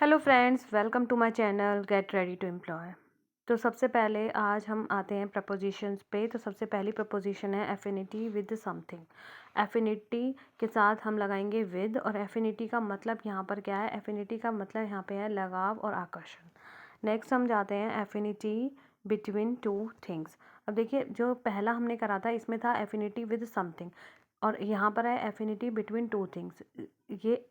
Hello friends, welcome to my channel get ready to employ. तो सबसे पहले आज हम आते हैं प्रपोजिशंस पे। तो सबसे पहली प्रपोजिशन है एफिनिटी विद समथिंग। एफिनिटी के साथ हम लगाएंगे विद, और एफिनिटी का मतलब यहाँ पर क्या है? एफिनिटी का मतलब यहाँ पे है लगाव और आकर्षण। नेक्स्ट हम जाते हैं एफिनिटी बिटवीन टू थिंग्स। अब देखिए, जो पहला हमने करा था इसमें था एफिनिटी विद समथिंग, और यहाँ पर है एफिनिटी बिटवीन टू थिंग्स। ये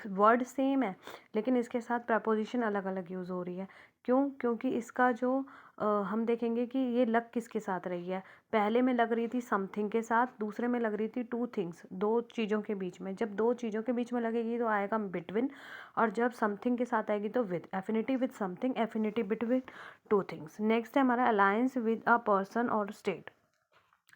वर्ड सेम है लेकिन इसके साथ प्रपोजिशन अलग अलग यूज़ हो रही है। क्यों? क्योंकि इसका जो हम देखेंगे कि ये लग किसके साथ रही है। पहले में लग रही थी समथिंग के साथ, दूसरे में लग रही थी टू थिंग्स, दो चीज़ों के बीच में। जब दो चीज़ों के बीच में लगेगी तो आएगा बिटवीन, और जब समथिंग के साथ आएगी तो with. Affinity with something, affinity between two things. Next है हमारा अलायंस विद अ पर्सन और स्टेट।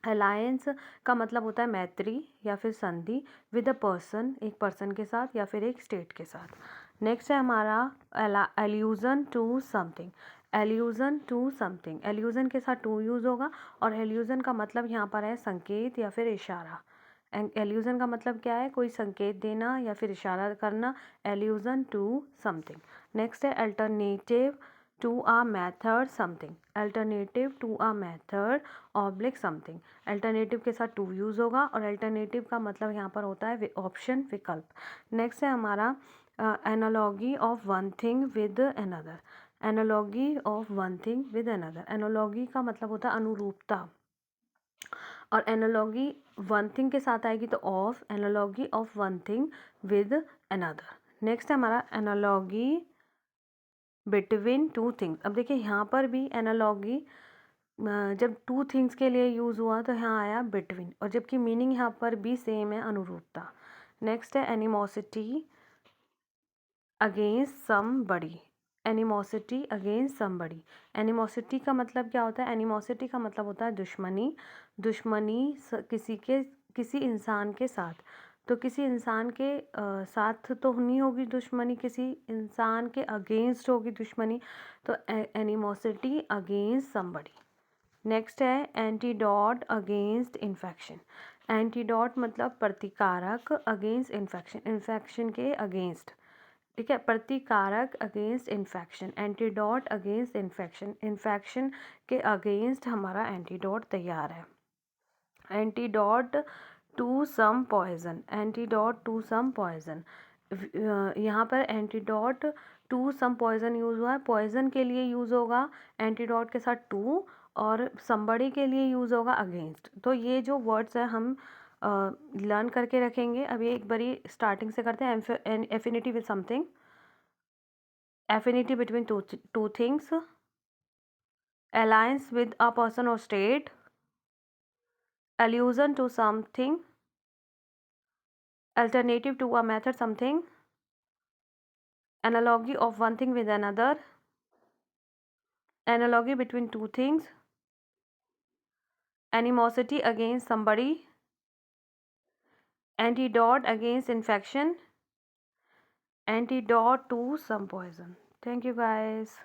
अलायंस का मतलब होता है मैत्री या फिर संधि, विद अ पर्सन, एक पर्सन के साथ या फिर एक स्टेट के साथ। नेक्स्ट है हमारा allusion to something. Allusion to something, allusion के साथ टू यूज़ होगा, और एल्यूजन का मतलब यहाँ पर है संकेत या फिर इशारा। एल्यूजन का मतलब क्या है? कोई संकेत देना या फिर इशारा करना। Allusion to something. नेक्स्ट है alternative to a method something. Alternative to a method oblique something. Alternative के साथ टू यूज़ होगा, और अल्टरनेटिव का मतलब यहाँ पर होता है ऑप्शन, विकल्प। नेक्स्ट है हमारा analogy of one thing with another. Analogy of one thing with another. Analogy का मतलब होता है अनुरूपता, और एनालॉगी वन थिंग के साथ आएगी तो of. Analogy of one thing with another. Next है हमारा एनालॉगी बिटवीन टू थिंग्स। अब देखिए यहाँ पर भी एनालॉगी जब टू थिंग्स के लिए यूज़ हुआ तो यहाँ आया बिटवीन, और जबकि मीनिंग यहाँ पर भी सेम है, अनुरूपता। नेक्स्ट है animosity against somebody. Animosity against somebody. Animosity का मतलब क्या होता है? एनिमोसिटी का मतलब होता है दुश्मनी। दुश्मनी किसी इंसान के साथ। तो किसी इंसान के साथ तो नहीं होगी दुश्मनी, किसी इंसान के अगेंस्ट होगी दुश्मनी। तो एनिमोसिटी अगेंस्ट समबडी। नेक्स्ट है एंटीडोट अगेंस्ट इन्फेक्शन। एंटीडोट मतलब प्रतिकारक, अगेंस्ट इन्फेक्शन, इन्फेक्शन के अगेंस्ट। ठीक है, प्रतिकारक against infection, antidote against infection, infection के अगेंस्ट हमारा एंटीडोट तैयार है। Antidote to some poison. Antidote to some poison, यहाँ पर antidote to some poison use हुआ है। पॉइजन के लिए यूज़ होगा एंटीडोट के साथ टू, और समबड़ी के लिए यूज़ होगा अगेंस्ट। तो ये जो वर्ड्स है हम लर्न करके रखेंगे। अभी एक बारी स्टार्टिंग से करते हैं। Affinity with something, affinity between two things, alliance with a person और state, allusion to something, alternative to a method something, analogy of one thing with another, analogy between two things, animosity against somebody, antidote against infection, antidote to some poison. Thank you guys.